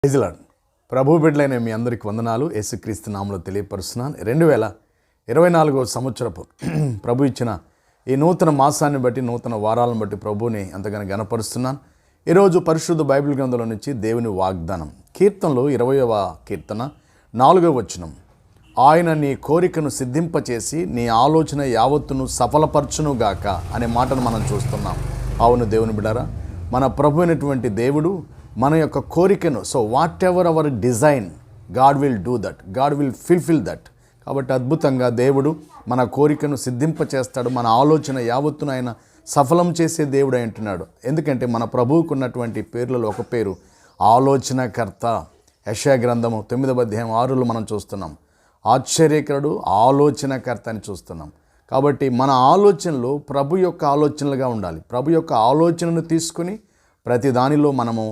Praise the lord. ప్రభు బిడ్డలైన మీ అందరికి వందనాలు. యేసుక్రీస్తు నామములో తెలియపరుస్తున్నాను. 2024 సంవత్సరపు ప్రభు ఇచ్చిన ఈ నూతన మాసాన్ని బట్టి, నూతన వారాలను బట్టి ప్రభువుని ఎంతగానో గణపరుస్తున్నాను. ఈరోజు పరిశుద్ధ బైబిల్ గ్రంథంలో నుంచి దేవుని వాగ్దానం, కీర్తనలు 20వ కీర్తన 4వ వచనం. ఆయన నీ కోరికను సిద్ధింపచేసి నీ ఆలోచన యావత్తును సఫలపరచునుగాక అనే మాటను మనం చూస్తున్నాం. అవును దేవుని బిడ్డారా, మన ప్రభు అయినటువంటి దేవుడు మన యొక్క కోరికను, so whatever our design, God will do that, God will fulfil that. కాబట్టి అద్భుతంగా దేవుడు మన కోరికను సిద్ధింపచేస్తాడు. మన ఆలోచన యావత్తును ఆయన సఫలం చేసే దేవుడు అంటున్నాడు. ఎందుకంటే మన ప్రభువుకు ఉన్నటువంటి పేర్లలో ఒక పేరు ఆలోచనకర్త. యెషయా గ్రంథము 9వ అధ్యాయం 6లో మనం చూస్తున్నాం. ఆశ్చర్యకరుడు, ఆలోచనకర్త అని చూస్తున్నాం. కాబట్టి మన ఆలోచనలు ప్రభు యొక్క ఆలోచనలుగా ఉండాలి. ప్రభు యొక్క ఆలోచనను తీసుకుని ప్రతి దానిలో మనము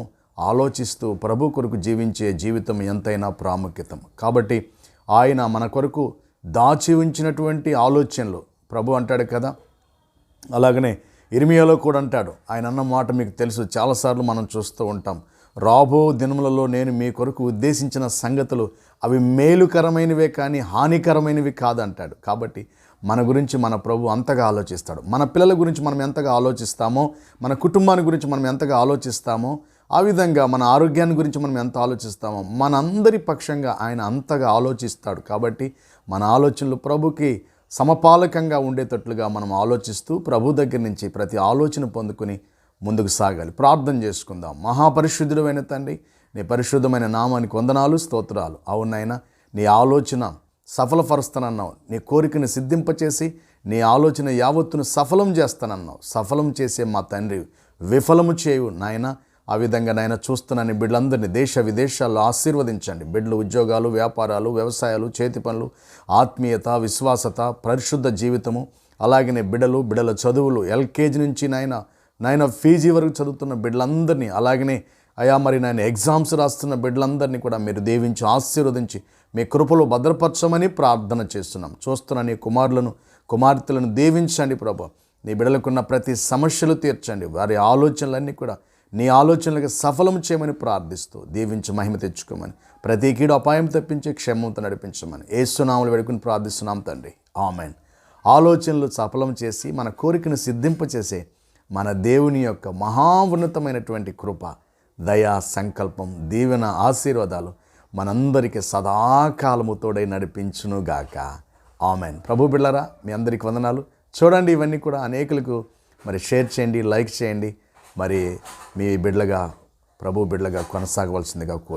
ఆలోచిస్తూ ప్రభు కొరకు జీవించే జీవితం ఎంతైనా ప్రాముఖ్యతం. కాబట్టి ఆయన మన కొరకు దాచి ఉంచినటువంటి ఆలోచనలు ప్రభు అంటాడు కదా. అలాగనే ఇర్మియాలో కూడా అంటాడు. ఆయన అన్న మాట మీకు తెలుసు, చాలాసార్లు మనం చూస్తూ ఉంటాం. రాబో దినములలో నేను మీ కొరకు ఉద్దేశించిన సంగతులు అవి మేలుకరమైనవే కానీ హానికరమైనవి కాదంటాడు. కాబట్టి మన గురించి మన ప్రభు అంతగా ఆలోచిస్తాడు. మన పిల్లల గురించి మనం ఎంతగా ఆలోచిస్తామో, మన కుటుంబాన్ని గురించి మనం ఎంతగా ఆలోచిస్తామో, ఆ విధంగా మన ఆరోగ్యాన్ని గురించి మనం ఎంత ఆలోచిస్తామో, మనందరి పక్షంగా ఆయన అంతగా ఆలోచిస్తాడు. కాబట్టి మన ఆలోచనలు ప్రభుకి సమపాలకంగా ఉండేటట్లుగా మనం ఆలోచిస్తూ ప్రభు దగ్గర నుంచి ప్రతి ఆలోచన పొందుకుని ముందుకు సాగాలి. ప్రార్థన చేసుకుందాం. మహాపరిశుద్ధుడైన తండ్రి, నీ పరిశుద్ధమైన నామానికి వందనాలు, స్తోత్రాలు. అవునైనా నీ ఆలోచన సఫలపరుస్తానన్నావు. నీ కోరికను సిద్ధింపచేసి నీ ఆలోచన యావత్తును సఫలం చేస్తానన్నావు. సఫలం చేసే మా తండ్రి విఫలము చేయు నాయన. ఆ విధంగా నాయన చూస్తున్న నీ బిడ్డలందరినీ దేశ విదేశాల్లో ఆశీర్వదించండి. బిడ్డలు ఉద్యోగాలు, వ్యాపారాలు, వ్యవసాయాలు, చేతి పనులు, ఆత్మీయత, విశ్వాసత, పరిశుద్ధ జీవితము, అలాగనే బిడ్డల చదువులు, ఎల్కేజీ నుంచి నాయన పీజీ వరకు చదువుతున్న బిడ్డలందరినీ, అలాగనే మరి నాయన ఎగ్జామ్స్ రాస్తున్న బిడ్డలందరినీ కూడా మీరు దీవించి ఆశీర్వదించి మీ కృపలో భద్రపరచమని ప్రార్థన చేస్తున్నాం. చూస్తున్న నీ కుమారులను, కుమార్తెలను దీవించండి ప్రభు. నీ బిడ్డలకున్న ప్రతి సమస్యలు తీర్చండి. వారి ఆలోచనలన్నీ కూడా నీ ఆలోచనలకు సఫలం చేయమని ప్రార్థిస్తూ దీవించి మహిమ తెచ్చుకోమని, ప్రతి కీడు అపాయం తప్పించి క్షేమంతో నడిపించమని యేసు నామములో వేడుకుని ప్రార్థిస్తున్నాం తండ్రి, ఆమెన్. ఆలోచనలు సఫలం చేసి మన కోరికను సిద్ధింపచేసే మన దేవుని యొక్క మహోన్నతమైనటువంటి కృప, దయా, సంకల్పం, దీవెన, ఆశీర్వాదాలు మనందరికీ సదాకాలము తోడై నడిపించునుగాక, ఆమెన్. ప్రభు బిడ్డలారా, మీ అందరికీ వందనాలు. చూడండి, ఇవన్నీ కూడా అనేకులకు మరి షేర్ చేయండి, లైక్ చేయండి. మరి మీ బిడ్డలుగా, ప్రభు బిడ్డలుగా కొనసాగవలసిందిగా కోరు